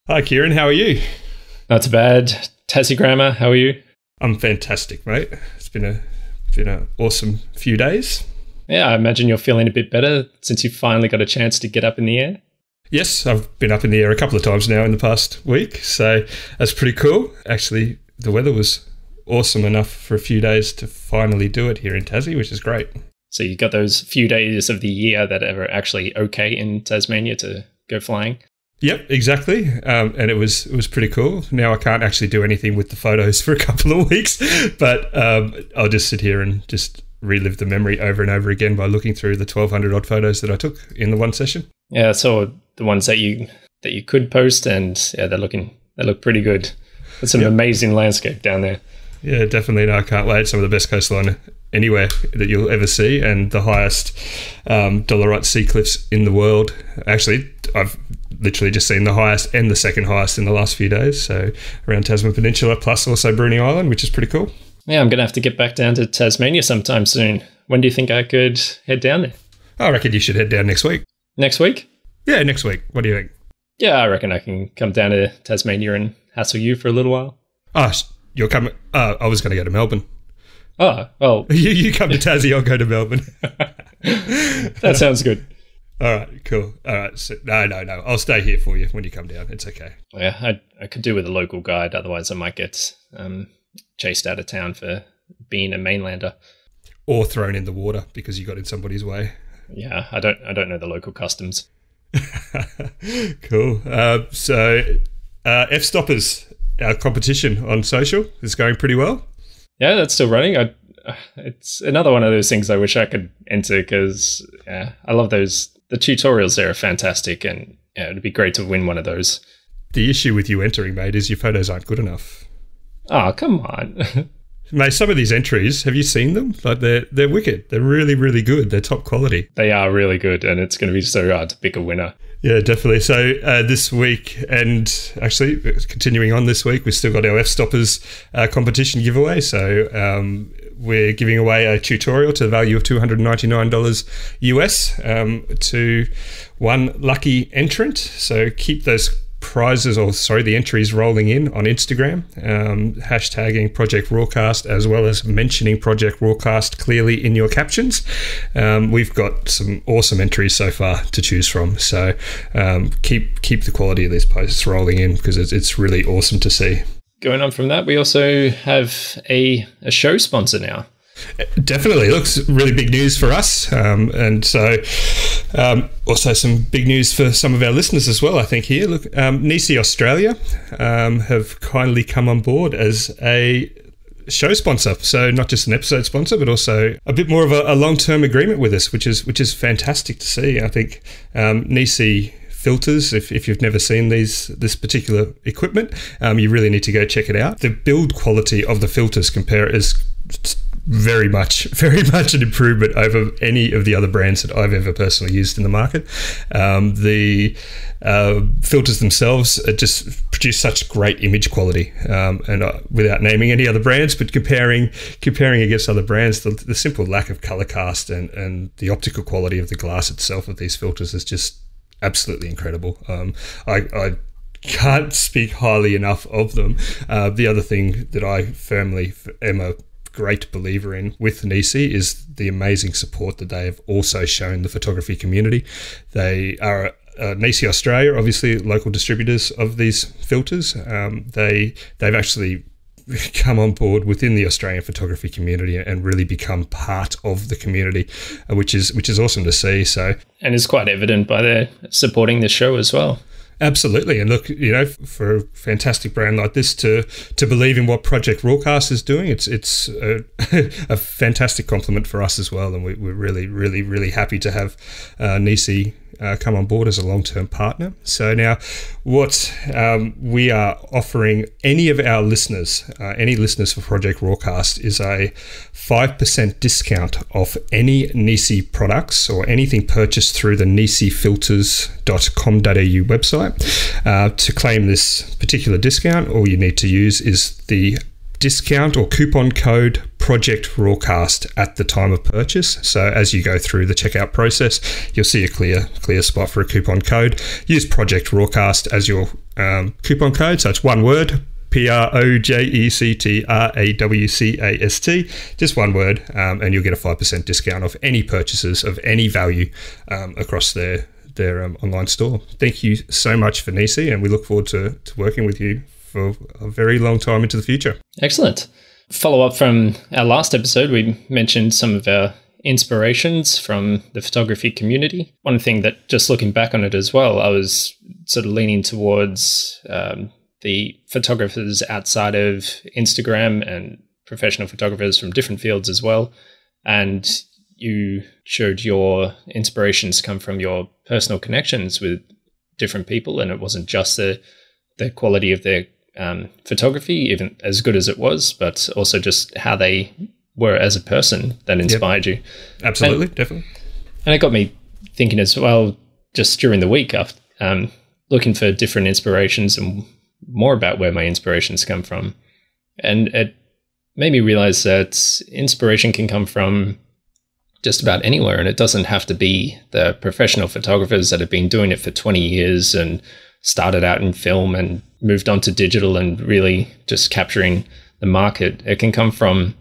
Hi, Kieran. How are you? Not too bad. Tassie Grammar, how are you? I'm fantastic, mate. It's been an awesome few days. Yeah, I imagine you're feeling a bit better since you finally got a chance to get up in the air. Yes, I've been up in the air a couple of times now in the past week, so that's pretty cool. Actually, the weather was awesome enough for a few days to finally do it here in Tassie, which is great. So you got those few days of the year that are actually okay in Tasmania to go flying? Yep, exactly. And it was pretty cool. Now I can't actually do anything with the photos for a couple of weeks, but I'll just sit here and just relive the memory over and over again by looking through the 1,200 odd photos that I took in the one session. Yeah, I saw the ones that you could post, and yeah, they look pretty good. There's some amazing landscape down there. Yeah, definitely. No, I can't wait. Some of the best coastline anywhere that you'll ever see, and the highest dolerite sea cliffs in the world. Actually, I've literally just seen the highest and the second highest in the last few days. So around Tasman Peninsula, plus also Bruny Island, which is pretty cool. Yeah, I'm going to have to get back down to Tasmania sometime soon. When do you think I could head down there? I reckon you should head down next week. Next week? Yeah, next week. What do you think? Yeah, I reckon I can come down to Tasmania and hassle you for a little while. Oh, you're coming? I was going to go to Melbourne. Oh, well. you come to Tassie, I'll go to Melbourne. That sounds good. All right, cool. All right. So, no. I'll stay here for you when you come down. It's okay. Yeah, I could do with a local guide. Otherwise, I might get chased out of town for being a mainlander. Or thrown in the water because you got in somebody's way. Yeah, I don't know the local customs. Cool. So F-Stoppers, our competition on social, is going pretty well. Yeah, that's still running. It's another one of those things I wish I could enter because I love those. The tutorials there are fantastic, and it'd be great to win one of those. The issue with you entering, mate, is your photos aren't good enough. Oh, come on. Mate, some of these entries, have you seen them? Like they're wicked. They're really, really good. They're top quality. They are really good, and it's going to be so hard to pick a winner. Yeah, definitely. So this week, and actually continuing on this week, we've still got our F-Stoppers competition giveaway. So we're giving away a tutorial to the value of $299 US to one lucky entrant. So keep those the entries rolling in on Instagram, hashtagging Project RAWcast, as well as mentioning Project RAWcast clearly in your captions. We've got some awesome entries so far to choose from, so keep the quality of these posts rolling in because it's really awesome to see. Going on from that, we also have a show sponsor now. Definitely. Looks really big news for us. And so also some big news for some of our listeners as well, I think here. Look, Nisi Australia have kindly come on board as a show sponsor. So not just an episode sponsor, but also a bit more of a long-term agreement with us, which is fantastic to see. I think Nisi filters, if you've never seen this particular equipment, you really need to go check it out. The build quality of the filters is very much an improvement over any of the other brands that I've ever personally used in the market. The filters themselves just produce such great image quality, and without naming any other brands, but comparing against other brands, the simple lack of color cast and the optical quality of the glass itself of these filters is just absolutely incredible. I can't speak highly enough of them. The other thing that I firmly am a great believer in with Nisi is the amazing support that they have also shown the photography community. They are Nisi Australia, obviously local distributors of these filters. They've actually come on board within the Australian photography community and really become part of the community, which is awesome to see. So, and it's quite evident by their supporting this show as well. Absolutely. And look, for a fantastic brand like this to believe in what Project RAWcast is doing, it's a fantastic compliment for us as well. And we're really, really, really happy to have Nisi come on board as a long-term partner. So now what we are offering any of our listeners, any listeners for Project RAWcast, is a 5% discount off any Nisi products or anything purchased through the nisifilters.com.au website. To claim this particular discount, all you need to use is the discount or coupon code Project RAWcast at the time of purchase. So as you go through the checkout process, you'll see a clear spot for a coupon code. Use Project RAWcast as your coupon code. So it's one word, PROJECTRAWCAST, just one word, and you'll get a 5% discount off any purchases of any value across their online store. Thank you so much for Nisi, and we look forward to working with you for a very long time into the future. Excellent. Follow up from our last episode, we mentioned some of our inspirations from the photography community. One thing that, just looking back on it as well, I was sort of leaning towards the photographers outside of Instagram and professional photographers from different fields as well. And you showed your inspirations come from your personal connections with different people, and it wasn't just the quality of their photography, even as good as it was, but also just how they were as a person that inspired you. Absolutely, definitely. And it got me thinking as well, just during the week, looking for different inspirations and more about where my inspirations come from. And it made me realize that inspiration can come from just about anywhere, and it doesn't have to be the professional photographers that have been doing it for 20 years and started out in film and moved on to digital and really just capturing the market. It can come from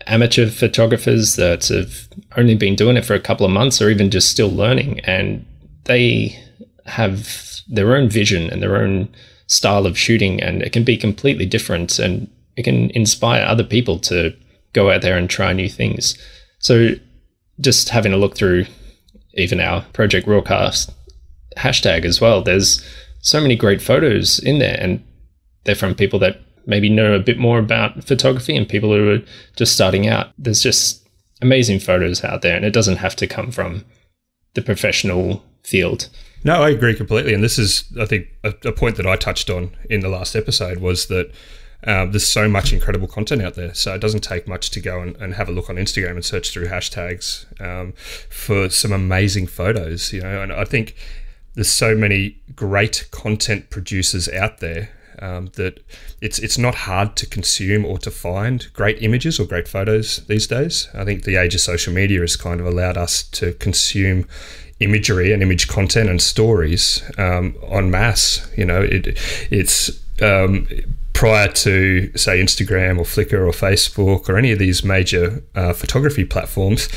amateur photographers that have only been doing it for a couple of months or even just still learning, and they have their own vision and their own style of shooting, and it can be completely different, and it can inspire other people to go out there and try new things. So just having a look through even our Project RAWcast hashtag as well, there's so many great photos in there, and they're from people that maybe know a bit more about photography and people who are just starting out. There's just amazing photos out there, and it doesn't have to come from the professional field. No, I agree completely. And this is, I think, a point that I touched on in the last episode was that there's so much incredible content out there. So it doesn't take much to go and have a look on Instagram and search through hashtags for some amazing photos, and I think there's so many great content producers out there that it's not hard to consume or to find great images or great photos these days. I think the age of social media has kind of allowed us to consume imagery and image content and stories en masse. It's prior to, say, Instagram or Flickr or Facebook or any of these major photography platforms,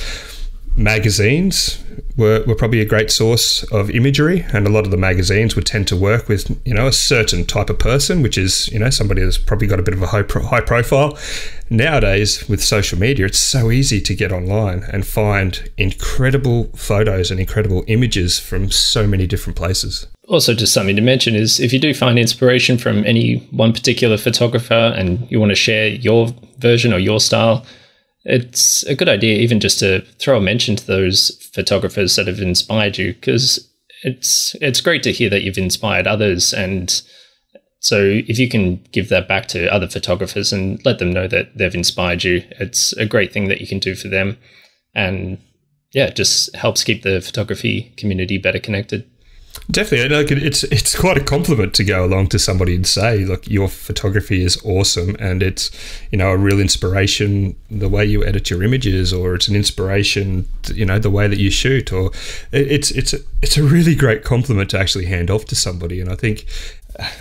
magazines were probably a great source of imagery, and a lot of the magazines would tend to work with a certain type of person, which is somebody that's probably got a bit of a high profile. Nowadays with social media, it's so easy to get online and find incredible photos and incredible images from so many different places. Also, just something to mention is if you do find inspiration from any one particular photographer and you want to share your version or your style, it's a good idea even just to throw a mention to those photographers that have inspired you, because it's great to hear that you've inspired others. And so if you can give that back to other photographers and let them know that they've inspired you, it's a great thing that you can do for them. And yeah, it just helps keep the photography community better connected. Definitely. It's quite a compliment to go along to somebody and say, look, your photography is awesome, and it's a real inspiration the way you edit your images, or it's an inspiration the way that you shoot, or it's a really great compliment to actually hand off to somebody. And I think,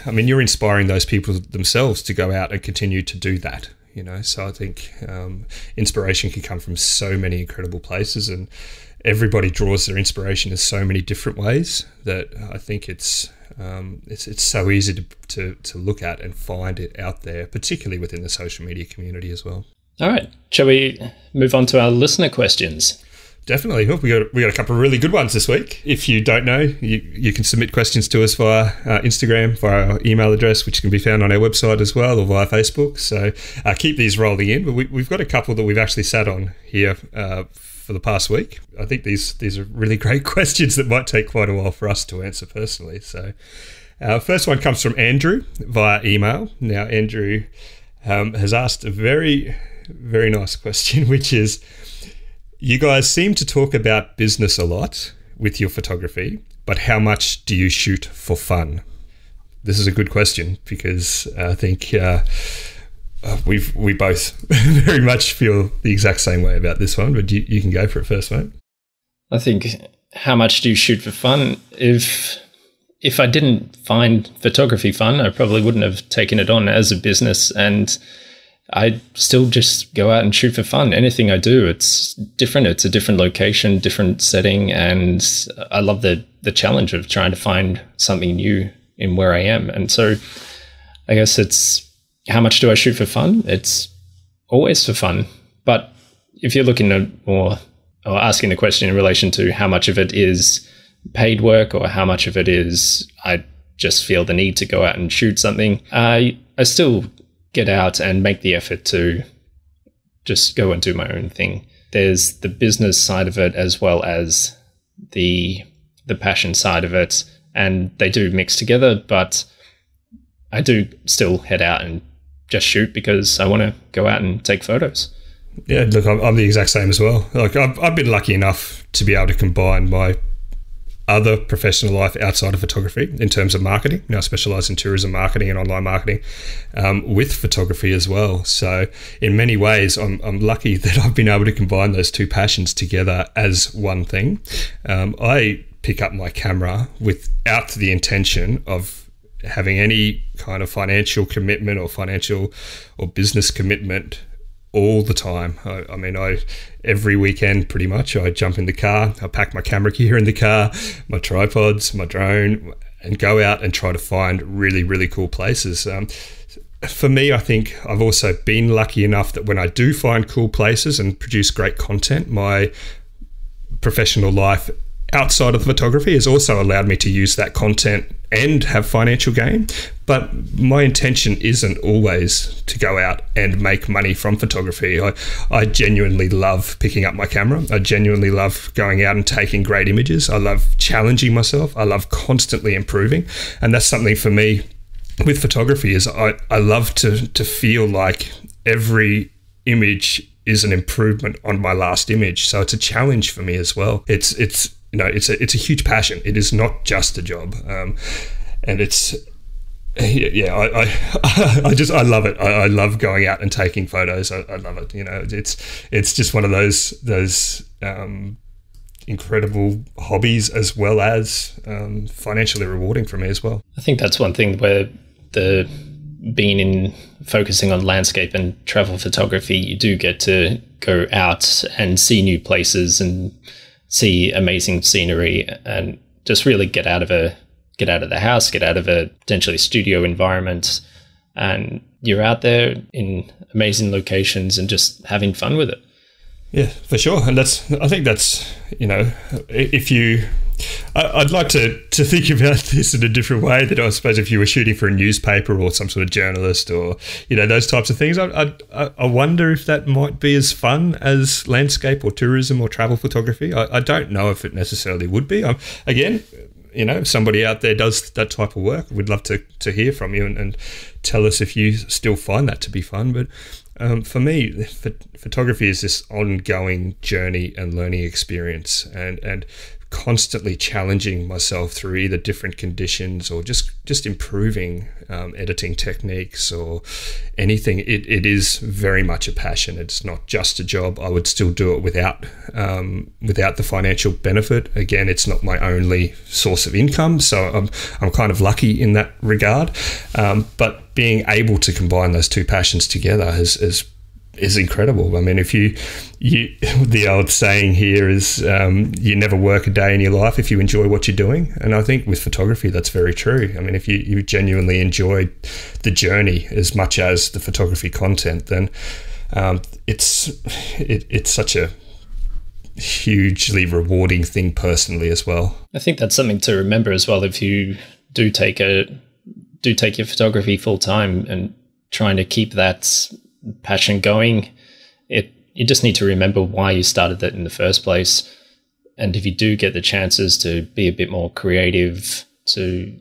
you're inspiring those people themselves to go out and continue to do that. So I think inspiration can come from so many incredible places, and everybody draws their inspiration in so many different ways that I think it's so easy to look at and find it out there, particularly within the social media community as well. All right, shall we move on to our listener questions? Definitely. Well, we got a couple of really good ones this week. If you don't know, you can submit questions to us via Instagram, via our email address, which can be found on our website as well, or via Facebook. So keep these rolling in. But we've got a couple that we've actually sat on here for the past week. I think these are really great questions that might take quite a while for us to answer personally. So our first one comes from Andrew via email. Now, Andrew has asked a very, very nice question, which is, you guys seem to talk about business a lot with your photography, but how much do you shoot for fun? This is a good question, because I think we both very much feel the exact same way about this one, but you can go for it first, mate. I think, how much do you shoot for fun? If I didn't find photography fun, I probably wouldn't have taken it on as a business, and I still just go out and shoot for fun. Anything I do, it's different. It's a different location, different setting, and I love the challenge of trying to find something new in where I am. And so I guess it's, how much do I shoot for fun? It's always for fun. But if you're looking at or asking the question in relation to how much of it is paid work or how much of it is I just feel the need to go out and shoot something, I still get out and make the effort to just go and do my own thing. There's the business side of it as well as the passion side of it, and they do mix together, but I do still head out and just shoot because I want to go out and take photos. Yeah, look, I'm the exact same as well. Like I've been lucky enough to be able to combine my other professional life outside of photography in terms of marketing. I specialize in tourism marketing and online marketing with photography as well. So in many ways, I'm lucky that I've been able to combine those two passions together as one thing. I pick up my camera without the intention of having any kind of financial commitment or financial or business commitment all the time. I mean, every weekend pretty much, I jump in the car, I pack my camera gear in the car, my tripods, my drone, and go out and try to find really, really cool places. For me, I think I've also been lucky enough that when I do find cool places and produce great content, my professional life outside of photography has also allowed me to use that content and have financial gain. But my intention isn't always to go out and make money from photography. I genuinely love picking up my camera. I genuinely love going out and taking great images. I love challenging myself. I love constantly improving. And that's something for me with photography is I love to feel like every image is an improvement on my last image. So it's a challenge for me as well. It's a huge passion. It is not just a job, and it's I love it. I love going out and taking photos. I love it. It's just one of those incredible hobbies as well as financially rewarding for me as well. I think that's one thing where focusing on landscape and travel photography, you do get to go out and see new places and see amazing scenery and just really get out of the house, get out of a potentially studio environment, and you're out there in amazing locations and just having fun with it. Yeah, for sure. And I think that's, I'd like to think about this in a different way, that I suppose if you were shooting for a newspaper or some sort of journalist or, those types of things, I wonder if that might be as fun as landscape or tourism or travel photography. I don't know if it necessarily would be. Again, if somebody out there does that type of work, we'd love to hear from you and tell us if you still find that to be fun. But for me, photography is this ongoing journey and learning experience, and constantly challenging myself through either different conditions or just improving editing techniques or anything. It is very much a passion. It's not just a job. I would still do it without the financial benefit. Again, it's not my only source of income, so I'm kind of lucky in that regard. But being able to combine those two passions together is incredible. I mean, if you the old saying here is you never work a day in your life if you enjoy what you're doing, and I think with photography that's very true. I mean, if you genuinely enjoy the journey as much as the photography content, then it's such a hugely rewarding thing personally as well. I think that's something to remember as well. If you do take your photography full time and trying to keep that passion going, you just need to remember why you started that in the first place. And if you do get the chances to be a bit more creative, to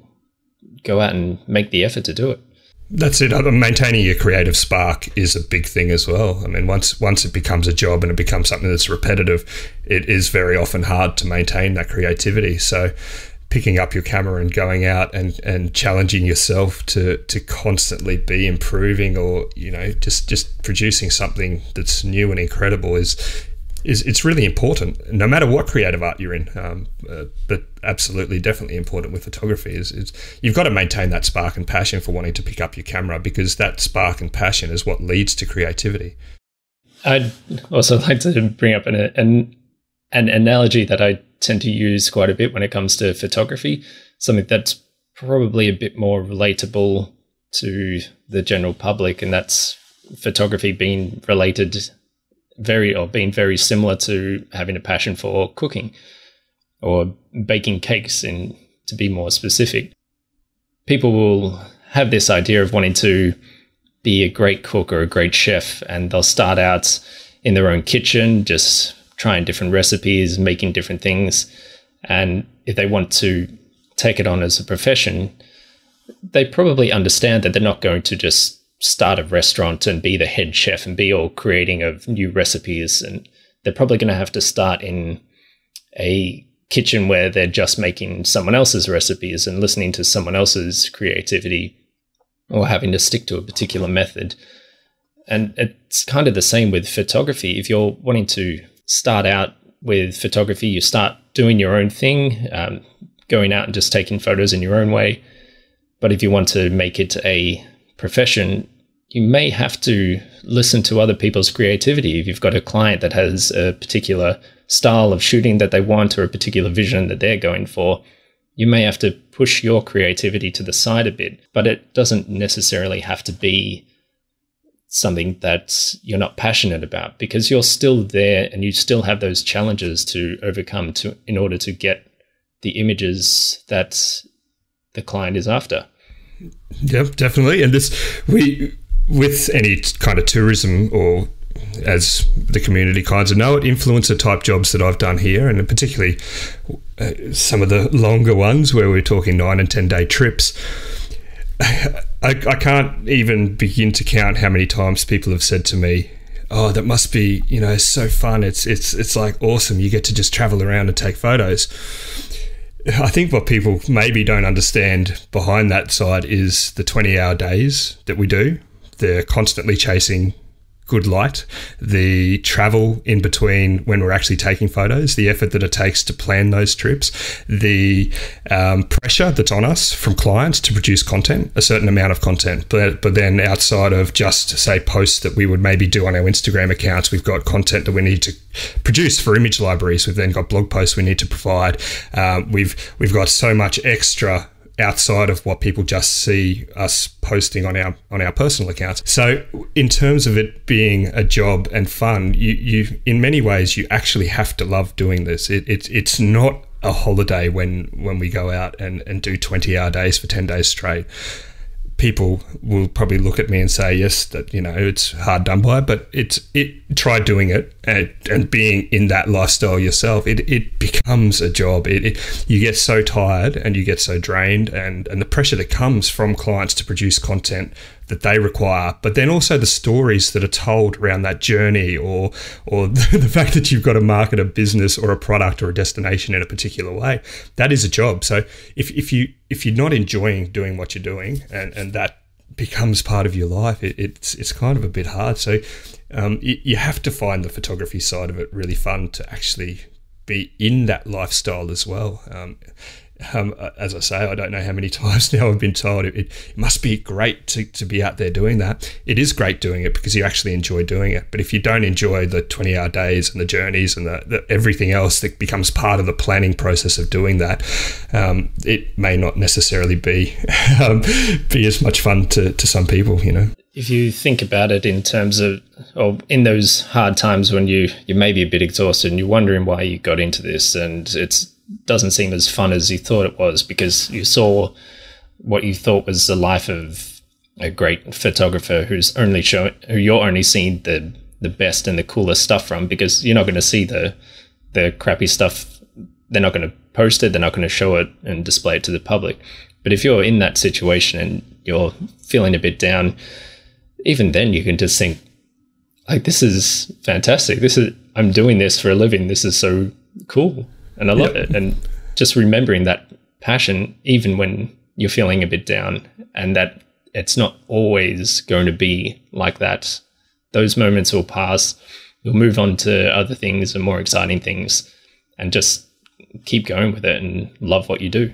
go out and make the effort to do it. That's it. Maintaining your creative spark is a big thing as well. I mean, once it becomes a job and it becomes something that's repetitive, it is very often hard to maintain that creativity. So picking up your camera and going out and challenging yourself to constantly be improving, or just producing something that's new and incredible is it's really important, no matter what creative art you're in. But absolutely, definitely important with photography is you've got to maintain that spark and passion for wanting to pick up your camera, because that spark and passion is what leads to creativity. I'd also like to bring up an analogy that I tend to use quite a bit when it comes to photography, something that's probably a bit more relatable to the general public, and that's photography being being very similar to having a passion for cooking or baking cakes, to be more specific. People will have this idea of wanting to be a great cook or a great chef, and they'll start out in their own kitchen, just trying different recipes, making different things. And if they want to take it on as a profession, they probably understand that they're not going to just start a restaurant and be the head chef and be all creating of new recipes. And they're probably going to have to start in a kitchen where they're just making someone else's recipes and listening to someone else's creativity, or having to stick to a particular method. And it's kind of the same with photography. If you're wanting to start out with photography, you start doing your own thing, going out and just taking photos in your own way. But if you want to make it a profession, you may have to listen to other people's creativity. If you've got a client that has a particular style of shooting that they want, or a particular vision that they're going for, you may have to push your creativity to the side a bit. But it doesn't necessarily have to be something that you're not passionate about, because you're still there and you still have those challenges to overcome in order to get the images that the client is after. Yep, definitely. And with any kind of tourism, or as the community kinds of know it, influencer type jobs that I've done here, and particularly some of the longer ones where we're talking 9 and 10 day trips, I can't even begin to count how many times people have said to me, "Oh, that must be, so fun. It's like awesome. You get to just travel around and take photos." I think what people maybe don't understand behind that side is the 20-hour days that we do. They're constantly chasing good light, the travel in between when we're actually taking photos, the effort that it takes to plan those trips, the pressure that's on us from clients to produce content, a certain amount of content. But then outside of just, say, posts that we would maybe do on our Instagram accounts, we've got content that we need to produce for image libraries. We've then got blog posts we need to provide. We've got so much extra outside of what people just see us posting on our personal accounts. So in terms of it being a job and fun, you in many ways you actually have to love doing this. It's not a holiday when we go out and do 20-hour days for 10 days straight. People will probably look at me and say, yes, that it's hard done by, but try doing it and being in that lifestyle yourself. It becomes a job. You get so tired and you get so drained, and the pressure that comes from clients to produce content that they require, but then also the stories that are told around that journey, or the fact that you've got to market a business or a product or a destination in a particular way. That is a job. So if you're not enjoying doing what you're doing, and that becomes part of your life, it's kind of a bit hard. So you have to find the photography side of it really fun to actually be in that lifestyle as well. As I say, I don't know how many times now I've been told it must be great to be out there doing that. It is great doing it because you actually enjoy doing it. But if you don't enjoy the 20-hour days and the journeys and the everything else that becomes part of the planning process of doing that, it may not necessarily be as much fun to some people, If you think about it in terms of, or in those hard times when you may be a bit exhausted and you're wondering why you got into this, and it doesn't seem as fun as you thought it was because you saw what you thought was the life of a great photographer who you're only seeing the best and the coolest stuff from, because you're not going to see the crappy stuff. They're not going to post it. They're not going to show it and display it to the public. But if you're in that situation and you're feeling a bit down, even then you can just think, like, this is fantastic. I'm doing this for a living. This is so cool. And I love it. And just remembering that passion even when you're feeling a bit down, and that it's not always going to be like that. Those moments will pass. You'll move on to other things and more exciting things, and just keep going with it and love what you do.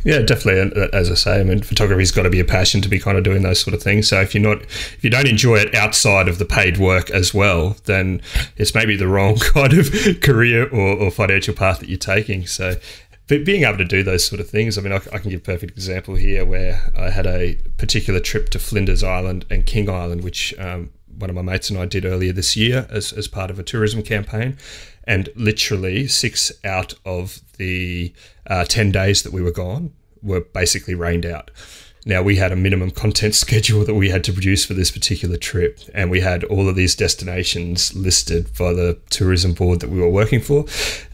Yeah, definitely. And as I say, I mean, photography's got to be a passion to be kind of doing those sort of things. So if you don't enjoy it outside of the paid work as well, then it's maybe the wrong kind of career or financial path that you're taking. So but being able to do those sort of things, I mean, I can give a perfect example here where I had a particular trip to Flinders Island and King Island, which one of my mates and I did earlier this year as part of a tourism campaign. And literally 6 out of the 10 days that we were gone were basically rained out. Now, we had a minimum content schedule that we had to produce for this particular trip, and we had all of these destinations listed by the tourism board that we were working for.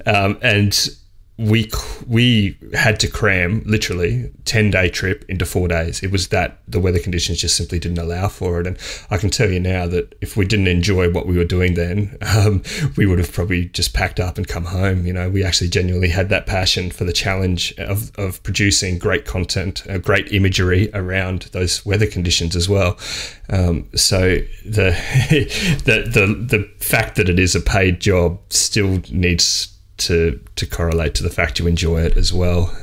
And we had to cram literally 10-day trip into 4 days. It was that the weather conditions just simply didn't allow for it. And I can tell you now that if we didn't enjoy what we were doing then, we would have probably just packed up and come home. You know, we actually genuinely had that passion for the challenge of producing great content, great imagery around those weather conditions as well. So the fact that it is a paid job still needs to correlate to the fact you enjoy it as well.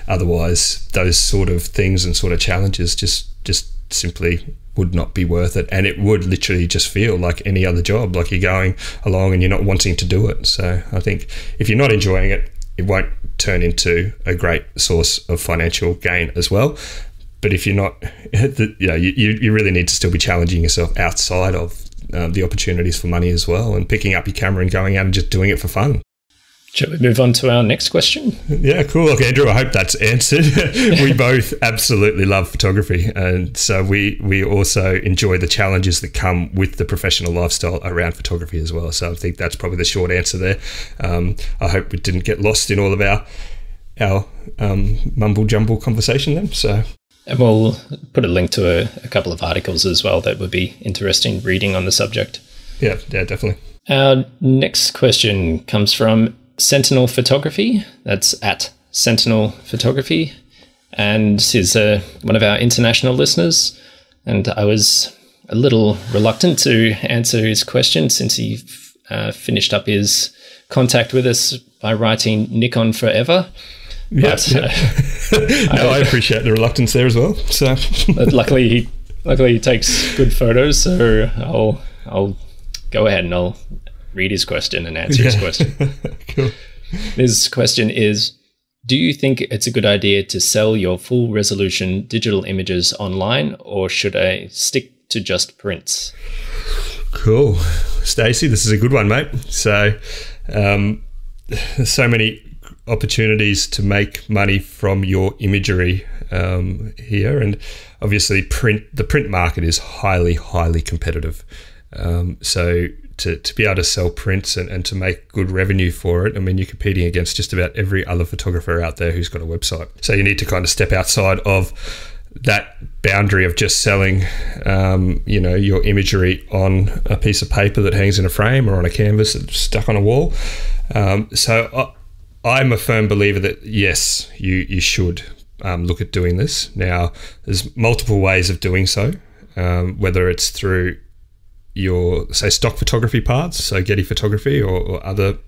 Otherwise, those sort of things and sort of challenges just simply would not be worth it, and it would literally just feel like any other job, like you're going along and you're not wanting to do it. So I think if you're not enjoying it, it won't turn into a great source of financial gain as well. But if you're not, you really need to still be challenging yourself outside of the opportunities for money as well, and picking up your camera and going out and just doing it for fun. Shall we move on to our next question? Yeah, cool. Look, Andrew, I hope that's answered. We both absolutely love photography, and so we also enjoy the challenges that come with the professional lifestyle around photography as well. So I think that's probably the short answer there. I hope we didn't get lost in all of our mumble jumble conversation then. So, and we'll put a link to a couple of articles as well that would be interesting reading on the subject. Yeah, definitely. Our next question comes from Sentinel Photography. That's at Sentinel Photography, and he's one of our international listeners. And I was a little reluctant to answer his question since he finished up his contact with us by writing Nikon forever. Yes, I appreciate the reluctance there as well. So, but luckily he takes good photos, so I'll go ahead and I'll read his question and answer his question. Cool. His question is, do you think it's a good idea to sell your full resolution digital images online, or should I stick to just prints? Cool. Stacey, this is a good one, mate. So there's so many opportunities to make money from your imagery here, and obviously the print market is highly, highly competitive. So to be able to sell prints and to make good revenue for it, I mean, you're competing against just about every other photographer out there who's got a website. So you need to kind of step outside of that boundary of just selling, your imagery on a piece of paper that hangs in a frame or on a canvas that's stuck on a wall. So I'm a firm believer that, yes, you should look at doing this. Now, there's multiple ways of doing so, whether it's through your, say, stock photography parts, so Getty Photography or other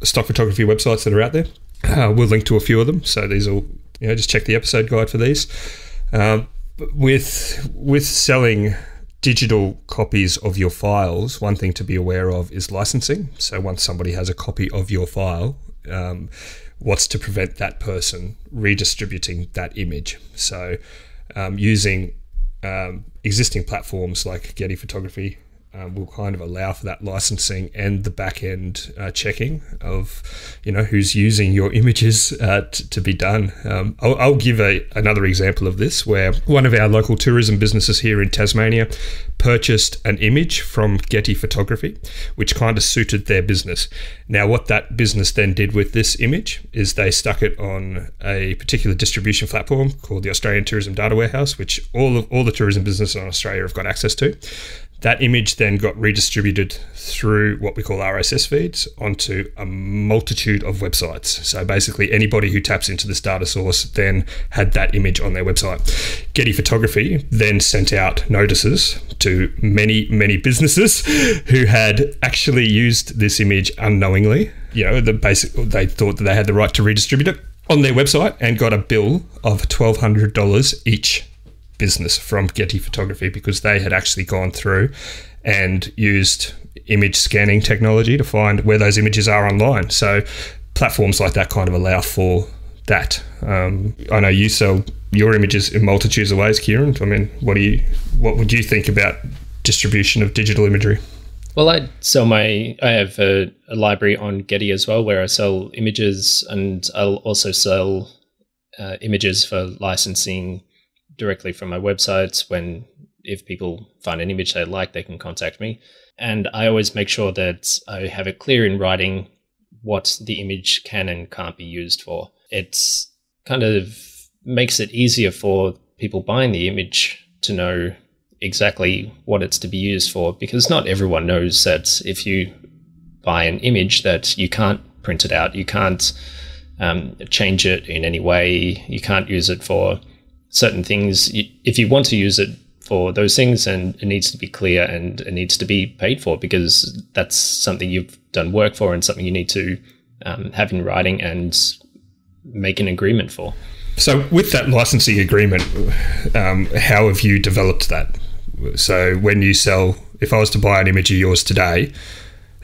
stock photography websites that are out there. We'll link to a few of them. So these will, just check the episode guide for these. With selling digital copies of your files, one thing to be aware of is licensing. So once somebody has a copy of your file, what's to prevent that person redistributing that image? So using existing platforms like Getty Photography will kind of allow for that licensing and the back end checking of who's using your images to be done. I'll give another example of this, where one of our local tourism businesses here in Tasmania purchased an image from Getty Photography, which kind of suited their business. Now, what that business then did with this image is they stuck it on a particular distribution platform called the Australian Tourism Data Warehouse, which all the tourism businesses in Australia have got access to. That image then got redistributed through what we call RSS feeds onto a multitude of websites. So basically anybody who taps into this data source then had that image on their website. Getty Photography then sent out notices to many, many businesses who had actually used this image unknowingly. They thought that they had the right to redistribute it on their website, and got a bill of $1,200 each business from Getty Photography because they had actually gone through and used image scanning technology to find where those images are online. So platforms like that kind of allow for that. I know you sell your images in multitudes of ways, Kieran. I mean, what would you think about distribution of digital imagery? Well, I have a library on Getty as well, where I sell images, and I'll also sell images for licensing directly from my websites. If people find an image they like, they can contact me. And I always make sure that I have it clear in writing what the image can and can't be used for. It's kind of makes it easier for people buying the image to know exactly what it's to be used for, because not everyone knows that if you buy an image that you can't print it out, you can't change it in any way, you can't use it for certain things. If you want to use it for those things, and it needs to be clear and it needs to be paid for, because that's something you've done work for and something you need to have in writing and make an agreement for. So with that licensing agreement, how have you developed that? So when you sell, if I was to buy an image of yours today,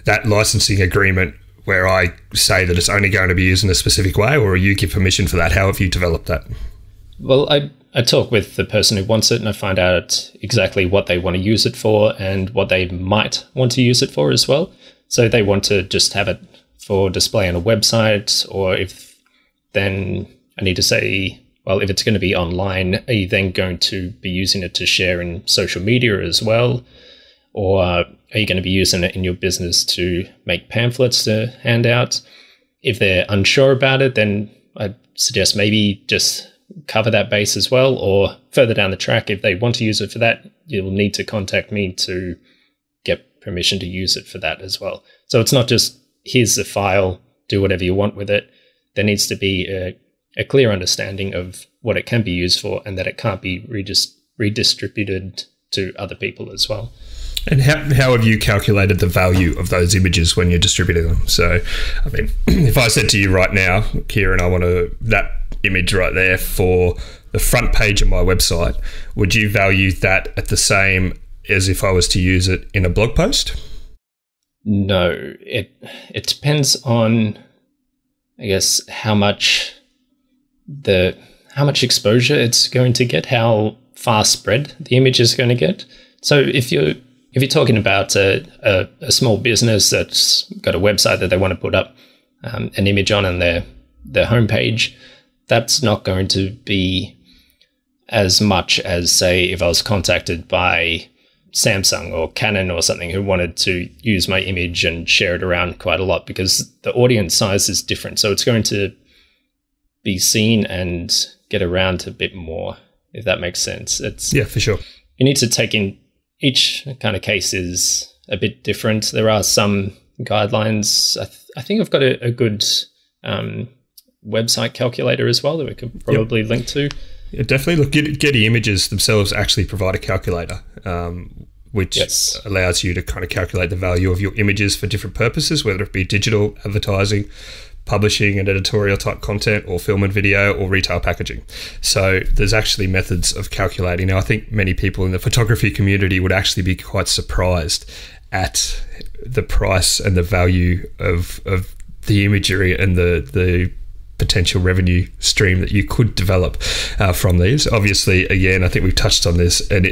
that licensing agreement where I say that it's only going to be used in a specific way, or you give permission for that, how have you developed that? Well, I talk with the person who wants it, and I find out exactly what they want to use it for and what they might want to use it for as well. So they want to just have it for display on a website, or then I need to say, well, if it's going to be online, are you then going to be using it to share in social media as well? Or are you going to be using it in your business to make pamphlets to hand out? If they're unsure about it, then I suggest maybe just cover that base as well. Or further down the track, if they want to use it for that, you'll need to contact me to get permission to use it for that as well. So it's not just, here's the file, do whatever you want with it. There needs to be a clear understanding of what it can be used for, and that it can't be redistributed to other people as well. And how have you calculated the value of those images when you're distributing them? So, I mean, if I said to you right now, Kieran, I want that image right there for the front page of my website, would you value that at the same as if I was to use it in a blog post? No, it depends on, I guess, how much exposure it's going to get, how far spread the image is going to get. So if you're talking about a small business that's got a website that they want to put up an image on their homepage, that's not going to be as much as, say, if I was contacted by Samsung or Canon or something who wanted to use my image and share it around quite a lot, because the audience size is different. So it's going to be seen and get around a bit more, if that makes sense. Yeah, for sure. You need to take in, each kind of case is a bit different. There are some guidelines. I think I've got a good website calculator as well that we could probably link to. Yeah, definitely. Look, Getty Images themselves actually provide a calculator, which allows you to kind of calculate the value of your images for different purposes, whether it be digital, advertising, publishing and editorial type content, or film and video, or retail packaging. So there's actually methods of calculating. Now, I think many people in the photography community would actually be quite surprised at the price and the value of the imagery and the potential revenue stream that you could develop from these. Obviously, again, I think we've touched on this, and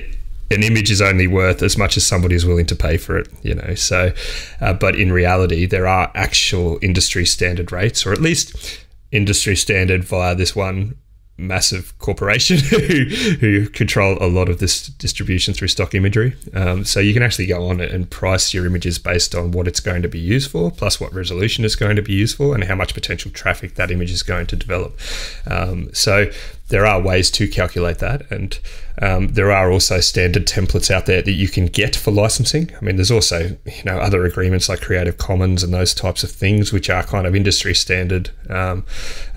an image is only worth as much as somebody is willing to pay for it, So, but in reality, there are actual industry standard rates, or at least industry standard via this one massive corporation who control a lot of this distribution through stock imagery. So you can actually go on it and price your images based on what it's going to be used for, plus what resolution it's going to be used for, and how much potential traffic that image is going to develop. So there are ways to calculate that, and there are also standard templates out there that you can get for licensing. I mean, there's also other agreements like Creative Commons and those types of things, which are kind of industry standard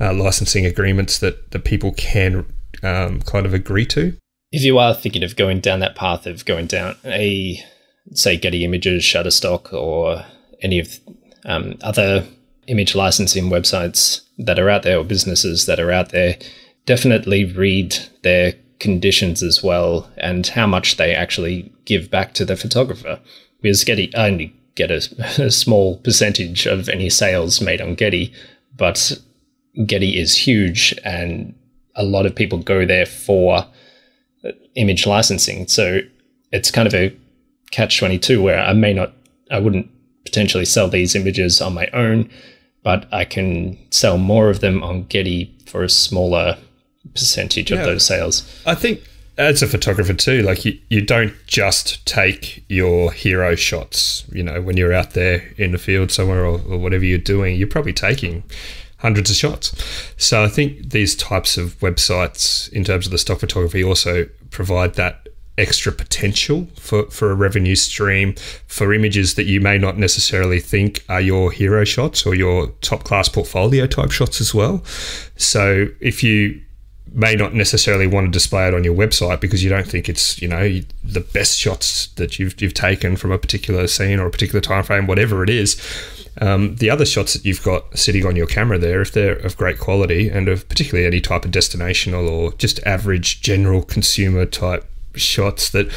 licensing agreements that people can kind of agree to. If you are thinking of going down that path of going down say Getty Images, Shutterstock, or any of other image licensing websites that are out there, or businesses that are out there, definitely read their conditions as well, and how much they actually give back to the photographer. Because Getty only get a small percentage of any sales made on Getty, but Getty is huge, and a lot of people go there for image licensing. So it's kind of a catch-22 where I wouldn't potentially sell these images on my own, but I can sell more of them on Getty for a smaller percentage of those sales. I think as a photographer too, like you don't just take your hero shots, when you're out there in the field somewhere or whatever you're doing, you're probably taking hundreds of shots. So I think these types of websites in terms of the stock photography also provide that extra potential for a revenue stream for images that you may not necessarily think are your hero shots or your top class portfolio type shots as well. So if you may not necessarily want to display it on your website because you don't think it's the best shots that you've taken from a particular scene or a particular time frame, whatever it is, the other shots that you've got sitting on your camera there, if they're of great quality and of particularly any type of destinational or just average general consumer type shots, that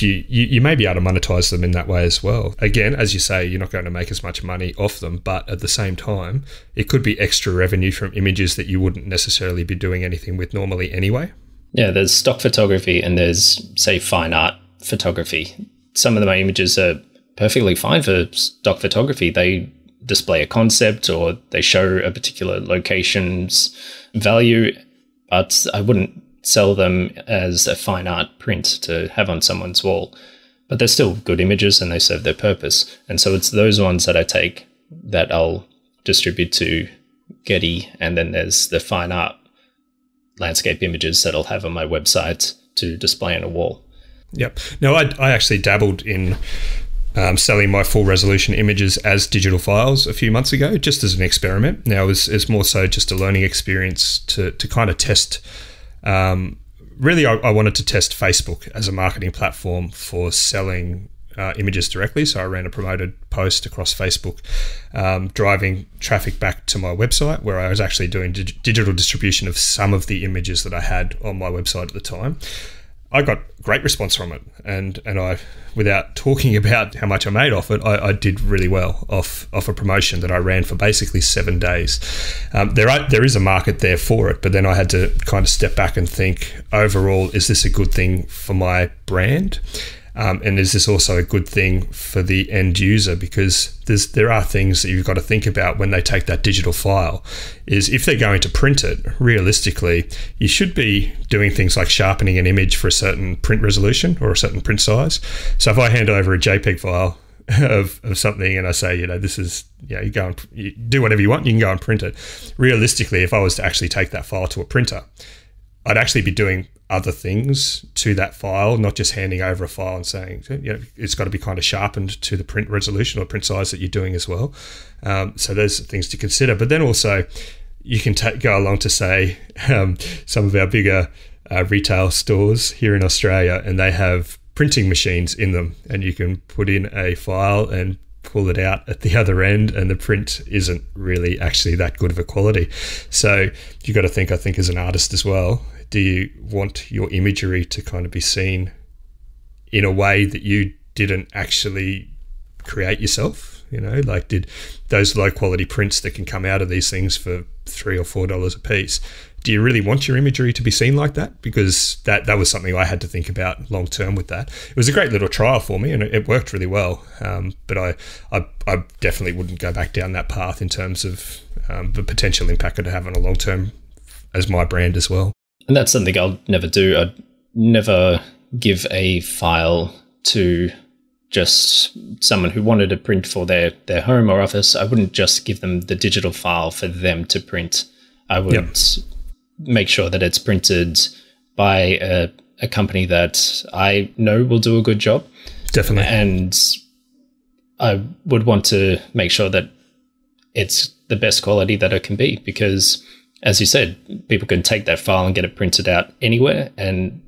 you may be able to monetize them in that way as well. Again, as you say, you're not going to make as much money off them, but at the same time, it could be extra revenue from images that you wouldn't necessarily be doing anything with normally anyway. Yeah, there's stock photography and there's, say, fine art photography. Some of my images are perfectly fine for stock photography. They display a concept or they show a particular location's value, but I wouldn't sell them as a fine art print to have on someone's wall. But they're still good images and they serve their purpose. And so it's those ones that I take that I'll distribute to Getty, and then there's the fine art landscape images that I'll have on my website to display on a wall. Yep. No, I actually dabbled in selling my full resolution images as digital files a few months ago, just as an experiment. Now it's more so just a learning experience to kind of test. Really, I wanted to test Facebook as a marketing platform for selling images directly. So I ran a promoted post across Facebook, driving traffic back to my website, where I was actually doing digital distribution of some of the images that I had on my website at the time. I got great response from it, and I, without talking about how much I made off it, I did really well off a promotion that I ran for basically 7 days. There is a market there for it, but then I had to kind of step back and think, overall, is this a good thing for my brand? And is this also a good thing for the end user? Because there are things that you've got to think about when they take that digital file. Is if they're going to print it, realistically, you should be doing things like sharpening an image for a certain print resolution or a certain print size. So if I hand over a JPEG file of something and I say, this is, you go and you do whatever you want, you can go and print it. Realistically, if I was to actually take that file to a printer, I'd actually be doing other things to that file, not just handing over a file and saying, it's got to be kind of sharpened to the print resolution or print size that you're doing as well. So there's things to consider. But then also you can go along to, say, some of our bigger retail stores here in Australia, and they have printing machines in them, and you can put in a file and pull it out at the other end, and the print isn't really actually that good of a quality. So you've got to think, I think, as an artist as well, do you want your imagery to kind of be seen in a way that you didn't actually create yourself? Like, did those low quality prints that can come out of these things for $3 or $4 a piece, do you really want your imagery to be seen like that? Because that was something I had to think about long term with that. It was a great little trial for me, and it worked really well. But I definitely wouldn't go back down that path in terms of the potential impact it would have on a long term as my brand as well. And that's something I'll never do. I'd never give a file to just someone who wanted a print for their home or office. I wouldn't just give them the digital file for them to print. I would make sure that it's printed by a company that I know will do a good job. Definitely. And I would want to make sure that it's the best quality that it can be, because, as you said, people can take that file and get it printed out anywhere, and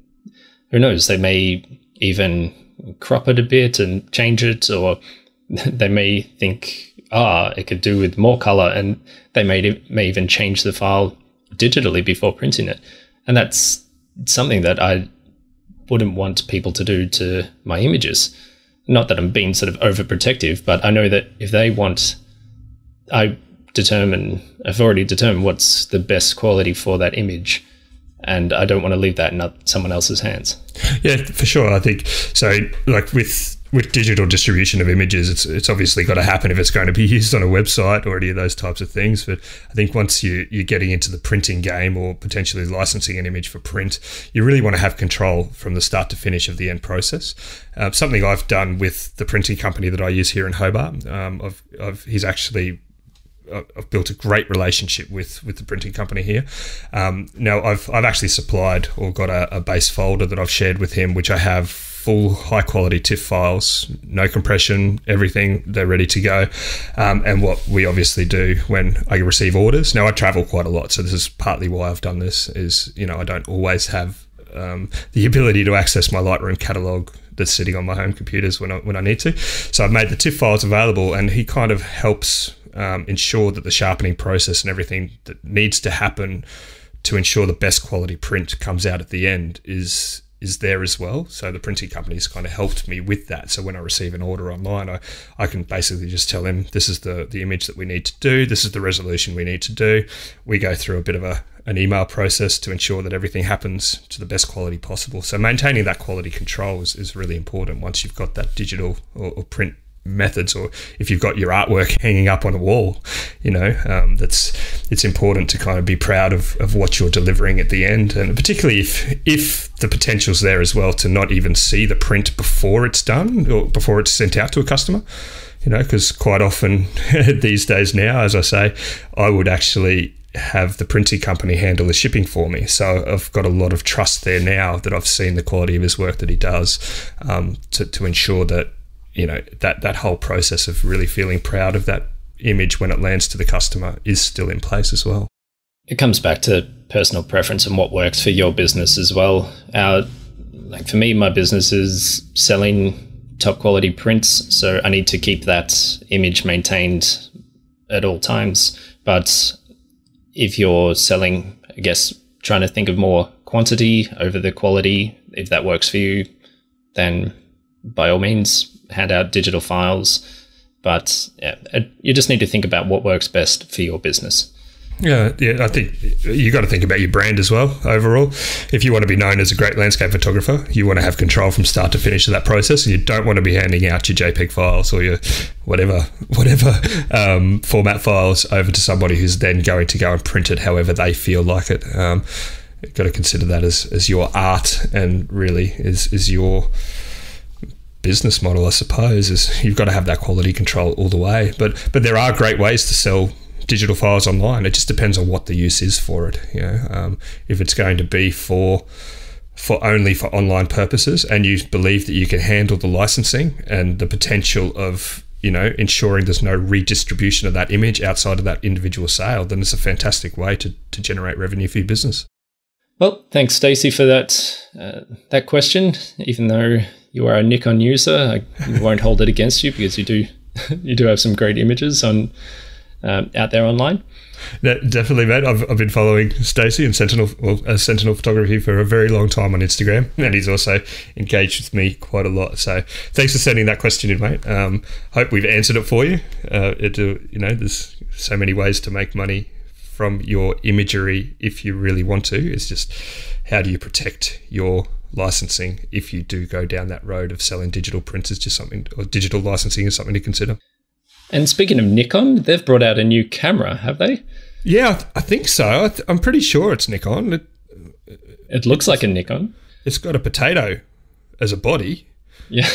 who knows, they may even crop it a bit and change it, or they may think, it could do with more color, and they may even change the file digitally before printing it. And that's something that I wouldn't want people to do to my images. Not that I'm being sort of overprotective, but I know that if they want, I've already determined what's the best quality for that image, and I don't want to leave that in someone else's hands. Yeah, for sure. I think so. Like with digital distribution of images, it's obviously got to happen if it's going to be used on a website or any of those types of things. But I think once you're getting into the printing game, or potentially licensing an image for print, you really want to have control from the start to finish of the end process. Something I've done with the printing company that I use here in Hobart, I've built a great relationship with the printing company here. Now, I've actually supplied or got a base folder that I've shared with him, which I have full high quality TIFF files, no compression, everything, they're ready to go. And what we obviously do when I receive orders, now I travel quite a lot, so this is partly why I've done this, is, I don't always have the ability to access my Lightroom catalog that's sitting on my home computers when I need to. So I've made the TIFF files available, and he kind of helps ensure that the sharpening process and everything that needs to happen to ensure the best quality print comes out at the end is there as well. So the printing company's kind of helped me with that. So when I receive an order online, I can basically just tell him, this is the image that we need to do, this is the resolution we need to do. We go through a bit of an email process to ensure that everything happens to the best quality possible. So maintaining that quality control is really important once you've got that digital or print methods, or if you've got your artwork hanging up on a wall, it's important to kind of be proud of what you're delivering at the end, and particularly if the potential's there as well to not even see the print before it's done or before it's sent out to a customer, because quite often these days now, as I say, I would actually have the printing company handle the shipping for me. So I've got a lot of trust there now that I've seen the quality of his work that he does, to ensure that that whole process of really feeling proud of that image when it lands to the customer is still in place as well. It comes back to personal preference and what works for your business as well. Like for me, my business is selling top quality prints, so I need to keep that image maintained at all times. But if you're selling, I guess, trying to think of more quantity over the quality, if that works for you, then by all means, hand out digital files. But you just need to think about what works best for your business. Yeah, I think you got to think about your brand as well overall. If you want to be known as a great landscape photographer, you want to have control from start to finish of that process, and you don't want to be handing out your JPEG files or your whatever format files over to somebody who's then going to go and print it however they feel like it. You've got to consider that as your art, and really is your business model, I suppose. Is you've got to have that quality control all the way. But there are great ways to sell digital files online. It just depends on what the use is for it. If it's going to be for only for online purposes, and you believe that you can handle the licensing and the potential of ensuring there's no redistribution of that image outside of that individual sale, then it's a fantastic way to generate revenue for your business. Well, thanks, Stacey, for that question. Even though you are a Nikon user, I won't hold it against you, because you do have some great images on out there online. Definitely, mate. I've been following Stacey and Sentinel Photography for a very long time on Instagram, and he's also engaged with me quite a lot. So thanks for sending that question in, mate. Hope we've answered it for you. There's so many ways to make money from your imagery if you really want to. It's just, how do you protect your licensing if you do go down that road of selling digital prints? Is just something, or digital licensing is something to consider. And speaking of Nikon, they've brought out a new camera, have they? Yeah, I think so. I'm pretty sure it's Nikon. It looks like a Nikon. It's got a potato as a body. Yeah.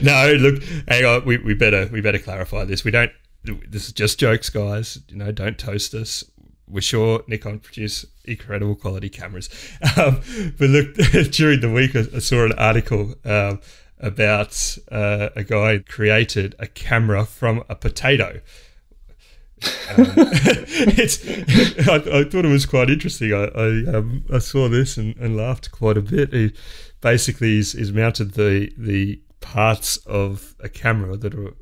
No, look, hang on. We better clarify this. This is just jokes, guys. Don't toast us. we're sure Nikon produce incredible quality cameras. But look, during the week, I saw an article about a guy who created a camera from a potato. I thought it was quite interesting. I saw this and laughed quite a bit. He basically is mounted the parts of a camera that are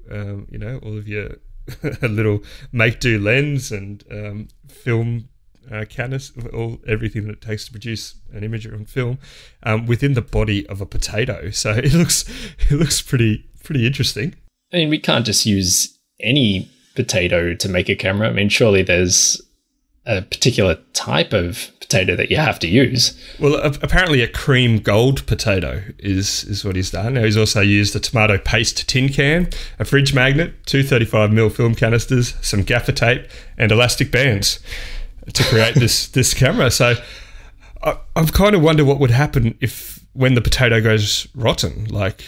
all of your little make-do lens and film canister, everything that it takes to produce an image on film within the body of a potato. So it looks pretty interesting. I mean, we can't just use any potato to make a camera. I mean, surely there's a particular type of potato that you have to use. Well, apparently a cream gold potato is what he's done. Now, he's also used a tomato paste tin can, a fridge magnet, 235mm film canisters, some gaffer tape, and elastic bands to create this camera. So I've kind of wondered what would happen when the potato goes rotten. Like,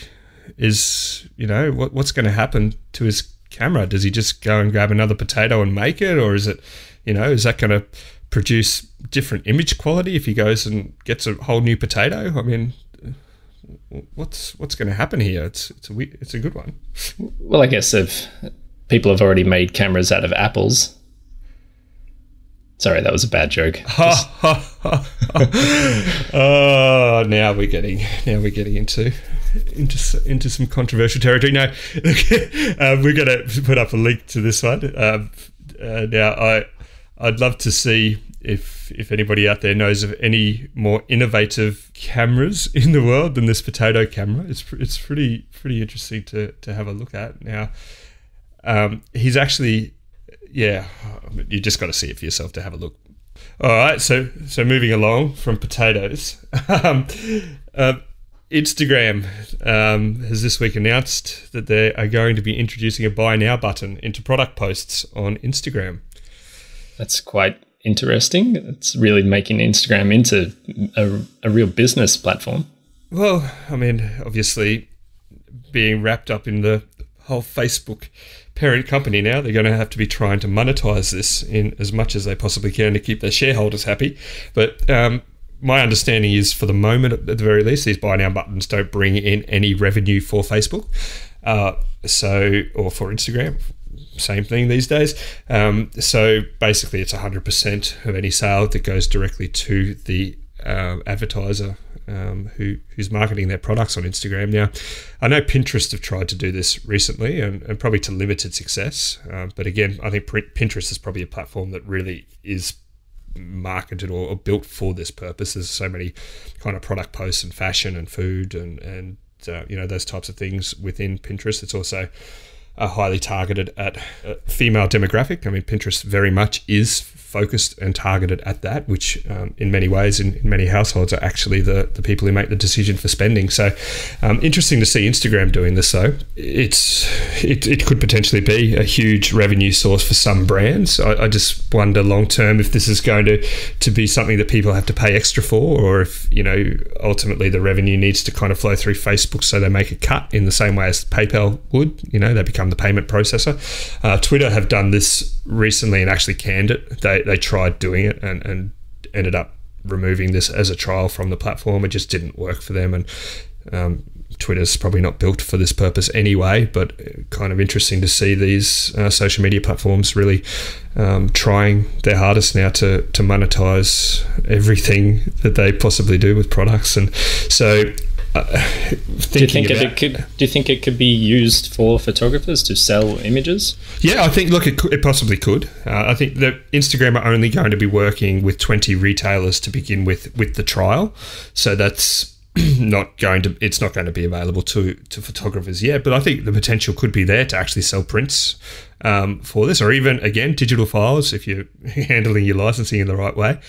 what's going to happen to his camera? Does he just go and grab another potato and make it, or is it, is that going to produce different image quality if he goes and gets a whole new potato? I mean, what's going to happen here? It's a good one. Well, I guess if people have already made cameras out of apples. Sorry, that was a bad joke. Oh, now we're getting into some controversial territory. No, we're going to put up a link to this one. Now, I'd love to see if anybody out there knows of any more innovative cameras in the world than this potato camera. It's pretty interesting to have a look at. Now, he's actually, you just got to see it for yourself to have a look. All right, so moving along from potatoes, Instagram has this week announced that they are going to be introducing a buy now button into product posts on Instagram. That's quite interesting. It's really making Instagram into a real business platform. Well, I mean, obviously, being wrapped up in the whole Facebook parent company now, they're going to have to be trying to monetize this in as much as they possibly can to keep their shareholders happy. But my understanding is, for the moment, at the very least, these buy now buttons don't bring in any revenue for Facebook, or for Instagram. Same thing these days. So basically, it's 100% of any sale that goes directly to the advertiser who's marketing their products on Instagram. Now, I know Pinterest have tried to do this recently and probably to limited success. But again, I think Pinterest is probably a platform that really is marketed or built for this purpose. There's so many kind of product posts and fashion and food and those types of things within Pinterest. It's also highly targeted at a female demographic. I mean, Pinterest very much is focused and targeted at that, which in many ways, in many households, are actually the people who make the decision for spending. So interesting to see Instagram doing this, though. It could potentially be a huge revenue source for some brands. I just wonder long term if this is going to be something that people have to pay extra for, or if, ultimately the revenue needs to kind of flow through Facebook so they make a cut in the same way as PayPal would. They become the payment processor. Twitter have done this recently and actually canned it. They tried doing it and ended up removing this as a trial from the platform. It just didn't work for them, and Twitter's probably not built for this purpose anyway, but kind of interesting to see these social media platforms really trying their hardest now to monetize everything that they possibly do with products. And so do you think it could be used for photographers to sell images? Yeah, I think, look, it possibly could. I think that Instagram are only going to be working with 20 retailers to begin with the trial. So that's it's not going to be available to photographers yet, but I think the potential could be there to actually sell prints for this, or even, again, digital files if you're handling your licensing in the right way.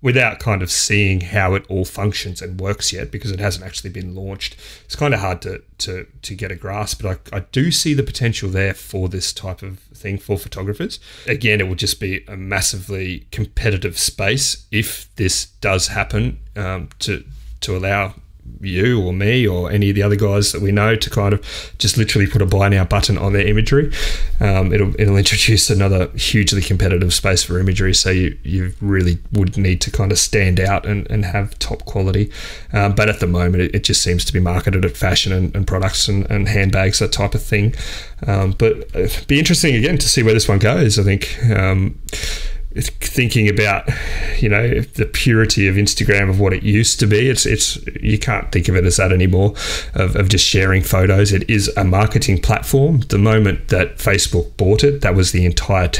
Without kind of seeing how it all functions and works yet, because it hasn't actually been launched, it's kind of hard to get a grasp. But I do see the potential there for this type of thing for photographers. Again, it will just be a massively competitive space if this does happen, to allow you or me or any of the other guys that we know to kind of just literally put a buy now button on their imagery. It'll introduce another hugely competitive space for imagery, so you really would need to kind of stand out and have top quality. But at the moment, it just seems to be marketed at fashion and products and handbags, that type of thing. But it'd be interesting again to see where this one goes. I think thinking about, the purity of Instagram, of what it used to be, it's you can't think of it as that anymore, of just sharing photos. It is a marketing platform. The moment that Facebook bought it, that was the entire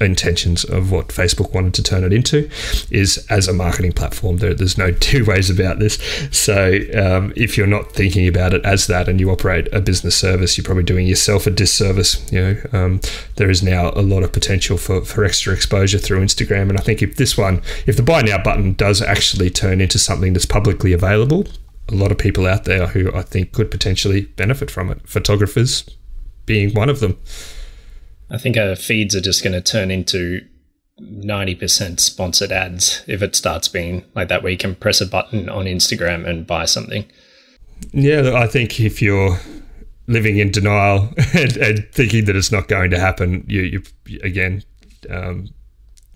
intentions of what Facebook wanted to turn it into, is as a marketing platform. There's no two ways about this. So if you're not thinking about it as that and you operate a business service, you're probably doing yourself a disservice. There is now a lot of potential for extra exposure through Instagram, and I think if the buy now button does actually turn into something that's publicly available, a lot of people out there who I think could potentially benefit from it, photographers being one of them. I think our feeds are just going to turn into 90% sponsored ads if it starts being like that, where you can press a button on Instagram and buy something. Yeah, I think if you're living in denial and thinking that it's not going to happen, you again,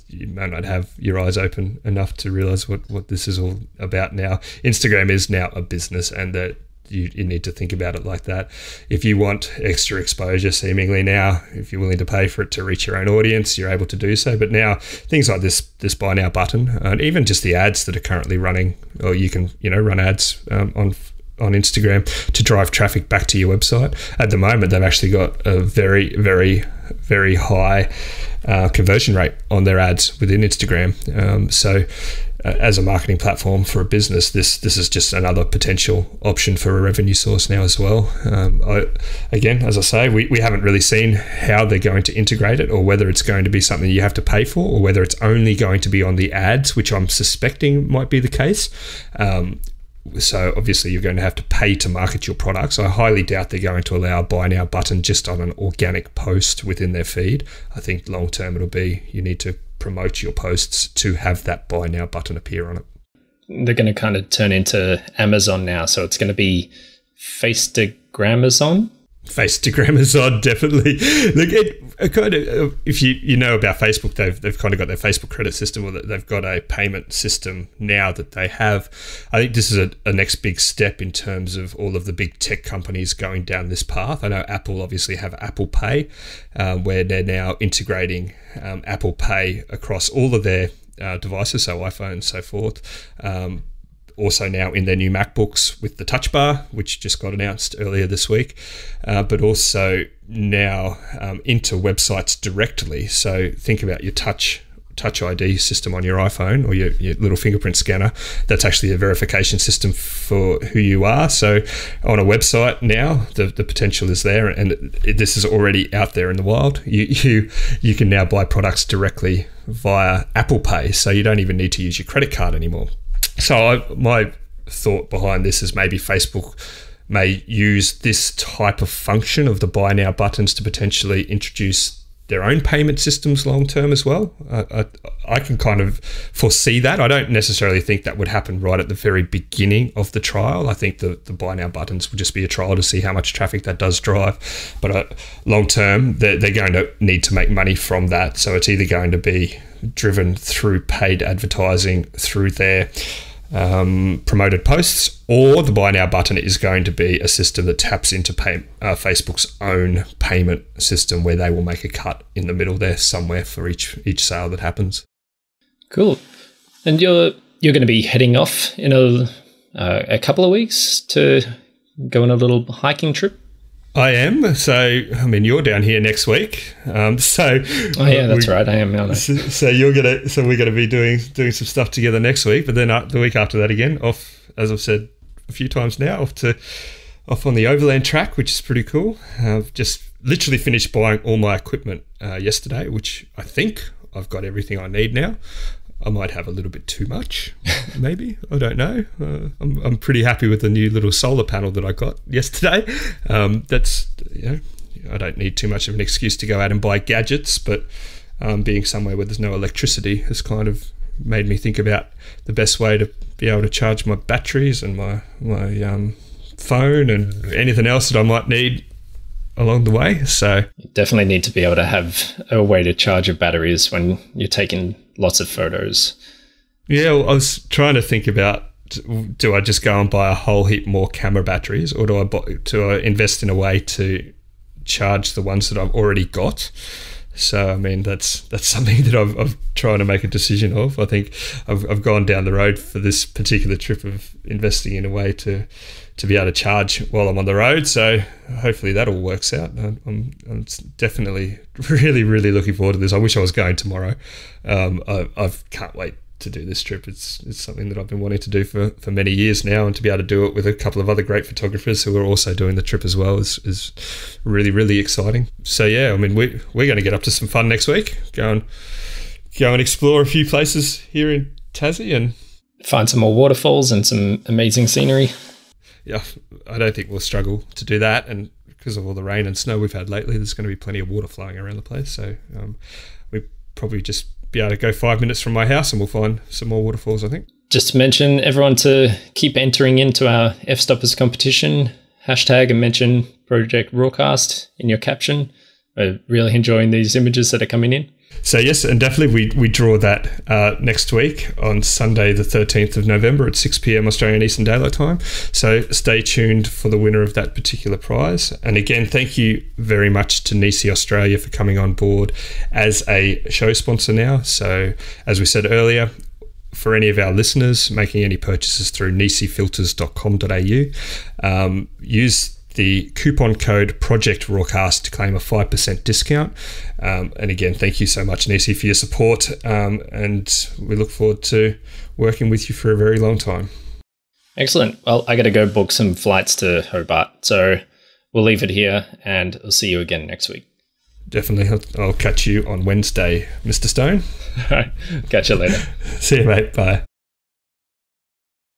you may not have your eyes open enough to realize what this is all about now. Instagram is now a business, and that you need to think about it like that. If you want extra exposure, seemingly now, if you're willing to pay for it to reach your own audience, you're able to do so. But now things like this buy now button, and even just the ads that are currently running, or you can run ads on Instagram to drive traffic back to your website. At the moment, they've actually got a very, very, very high conversion rate on their ads within Instagram. So as a marketing platform for a business, this is just another potential option for a revenue source now as well. Again, as I say, we haven't really seen how they're going to integrate it, or whether it's going to be something you have to pay for, or whether it's only going to be on the ads, which I'm suspecting might be the case. So obviously you're going to have to pay to market your products. I highly doubt they're going to allow a buy now button just on an organic post within their feed. I think long term it'll be, you need to promote your posts to have that buy now button appear on it. They're going to kind of turn into Amazon now. So it's going to be Face-to-Gramazon. Face-to-Gramazon, definitely. Look, it kind of, if you know about Facebook, they've kind of got their Facebook credit system, or they've got a payment system now that they have. I think this is a next big step in terms of all of the big tech companies going down this path. I know Apple obviously have Apple Pay, where they're now integrating Apple Pay across all of their devices, so iPhone and so forth. Also now in their new MacBooks with the Touch Bar, which just got announced earlier this week, but also now into websites directly. So think about your Touch ID system on your iPhone, or your little fingerprint scanner. That's actually a verification system for who you are. So on a website now, the potential is there, and this is already out there in the wild. You can now buy products directly via Apple Pay, so you don't even need to use your credit card anymore. So my thought behind this is maybe Facebook may use this type of function of the buy now buttons to potentially introduce their own payment systems long term as well. I can kind of foresee that. I don't necessarily think that would happen right at the very beginning of the trial. I think the buy now buttons would just be a trial to see how much traffic that does drive. But long term, they're going to need to make money from that. So it's either going to be driven through paid advertising through their promoted posts, or the buy now button is going to be a system that taps into Facebook's own payment system, where they will make a cut in the middle there somewhere for each sale that happens. Cool. And you're going to be heading off in a couple of weeks to go on a little hiking trip? I am. So, I mean, you're down here next week. Oh yeah, that's right. I am. So we're gonna be doing some stuff together next week. But then the week after that again, off, as I've said a few times now, off on the overland track, which is pretty cool. I've just literally finished buying all my equipment yesterday, which I think I've got everything I need now. I might have a little bit too much, maybe. I don't know. I'm pretty happy with the new little solar panel that I got yesterday. That's, I don't need too much of an excuse to go out and buy gadgets, but being somewhere where there's no electricity has kind of made me think about the best way to be able to charge my batteries and my phone and anything else that I might need along the way. So you definitely need to be able to have a way to charge your batteries when you're taking lots of photos. Yeah, well, I was trying to think about, do I just go and buy a whole heap more camera batteries, or do I invest in a way to charge the ones that I've already got? So I mean, that's something that I've trying to make a decision of. I think I've gone down the road for this particular trip of investing in a way to be able to charge while I'm on the road. So hopefully that all works out. I'm definitely really, really looking forward to this. I wish I was going tomorrow. I can't wait to do this trip. It's something that I've been wanting to do for many years now, and to be able to do it with a couple of other great photographers who are also doing the trip as well is really, really exciting. So yeah, I mean, we're going to get up to some fun next week. Go and explore a few places here in Tassie and find some more waterfalls and some amazing scenery. Yeah, I don't think we'll struggle to do that, and because of all the rain and snow we've had lately, there's going to be plenty of water flowing around the place. So we probably just be able to go 5 minutes from my house and we'll find some more waterfalls, I think. Just to mention everyone to keep entering into our F-Stoppers competition, hashtag and mention Project RAWcast in your caption. We're really enjoying these images that are coming in. So yes, and definitely we draw that next week on Sunday the 13th of November at 6 p.m. Australian Eastern Daylight Time. So stay tuned for the winner of that particular prize. And again, thank you very much to Nisi Australia for coming on board as a show sponsor now. So as we said earlier, for any of our listeners making any purchases through nisifilters.com.au, use the coupon code Project RAWcast to claim a 5% discount. And again, thank you so much, Nisi, for your support. And we look forward to working with you for a very long time. Excellent. Well, I got to go book some flights to Hobart. So we'll leave it here and I'll see you again next week. Definitely. I'll catch you on Wednesday, Mr. Stone. All right. Catch you later. See you, mate. Bye.